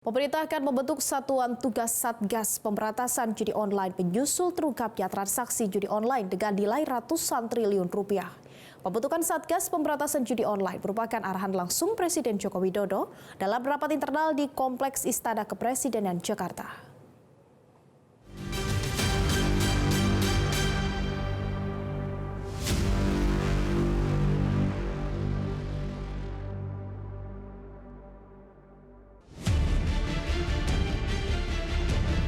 Pemerintah akan membentuk satuan tugas Satgas Pemberantasan Judi Online penyusul terungkapnya transaksi judi online dengan nilai ratusan triliun rupiah. Pembentukan Satgas Pemberantasan Judi Online merupakan arahan langsung Presiden Joko Widodo dalam rapat internal di Kompleks Istana Kepresidenan Jakarta.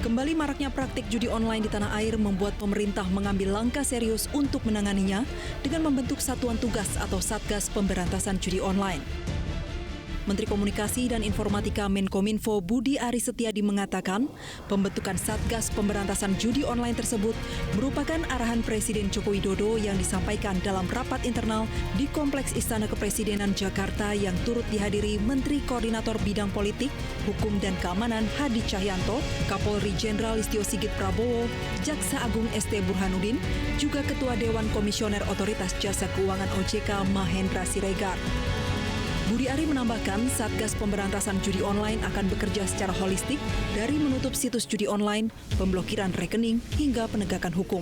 Kembali maraknya praktik judi online di tanah air membuat pemerintah mengambil langkah serius untuk menanganinya dengan membentuk Satuan Tugas atau Satgas Pemberantasan Judi Online. Menteri Komunikasi dan Informatika Menkominfo Budi Aris Setiadi mengatakan pembentukan Satgas Pemberantasan Judi Online tersebut merupakan arahan Presiden Joko Widodo yang disampaikan dalam rapat internal di Kompleks Istana Kepresidenan Jakarta yang turut dihadiri Menteri Koordinator Bidang Politik, Hukum dan Keamanan Hadi Cahyanto, Kapolri Jenderal Listio Sigit Prabowo, Jaksa Agung ST Burhanuddin, juga Ketua Dewan Komisioner Otoritas Jasa Keuangan OJK Mahendra Siregar. Budi Ari menambahkan Satgas Pemberantasan Judi Online akan bekerja secara holistik dari menutup situs judi online, pemblokiran rekening, hingga penegakan hukum.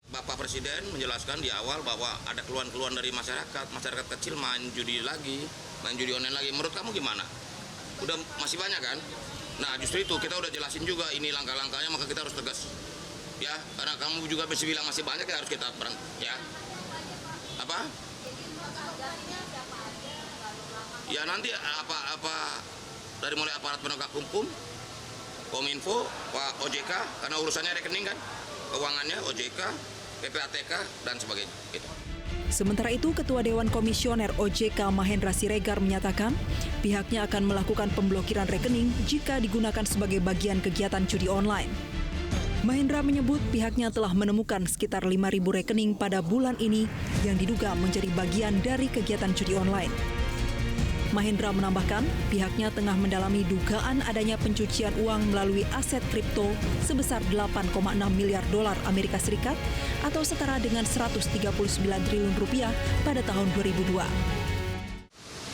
Bapak Presiden menjelaskan di awal bahwa ada keluhan-keluhan dari masyarakat kecil main judi online lagi. Menurut kamu gimana? Udah masih banyak kan? Nah justru itu kita udah jelasin juga ini langkah-langkahnya, maka kita harus tegas. Ya, karena kamu juga masih bilang masih banyak ya harus kita ya. Apa? Ya nanti apa dari mulai aparat penegak hukum, Kominfo, Pak OJK, karena urusannya rekening kan, keuangannya OJK, PPATK dan sebagainya. Gitu. Sementara itu, Ketua Dewan Komisioner OJK Mahendra Siregar menyatakan pihaknya akan melakukan pemblokiran rekening jika digunakan sebagai bagian kegiatan judi online. Mahendra menyebut pihaknya telah menemukan sekitar 5.000 rekening pada bulan ini yang diduga menjadi bagian dari kegiatan judi online. Mahendra menambahkan pihaknya tengah mendalami dugaan adanya pencucian uang melalui aset kripto sebesar 8,6 miliar dolar Amerika Serikat atau setara dengan 139 triliun rupiah pada tahun 2002.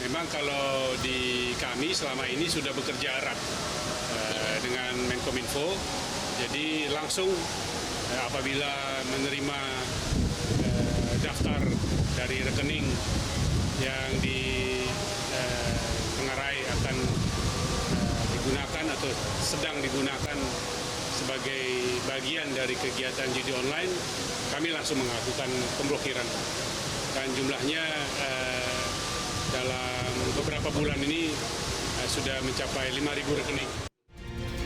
Memang kalau di kami selama ini sudah bekerja erat dengan Menkominfo, jadi langsung apabila menerima daftar dari rekening yang pengarai akan digunakan atau sedang digunakan sebagai bagian dari kegiatan judi online, kami langsung melakukan pemblokiran. Dan jumlahnya dalam beberapa bulan ini sudah mencapai 5.000 rekening.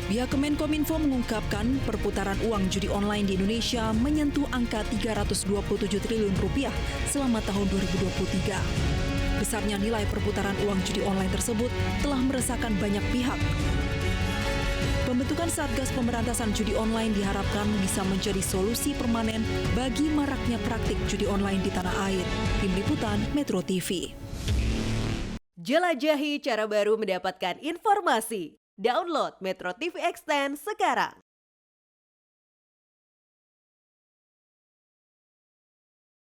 Pihak Kemenkominfo mengungkapkan perputaran uang judi online di Indonesia menyentuh angka 327 triliun rupiah selama tahun 2023. Besarnya nilai perputaran uang judi online tersebut telah meresahkan banyak pihak. Pembentukan Satgas Pemberantasan Judi Online diharapkan bisa menjadi solusi permanen bagi maraknya praktik judi online di tanah air. Tim Liputan Metro TV. Jelajahi cara baru mendapatkan informasi. Download Metro TV Extend sekarang.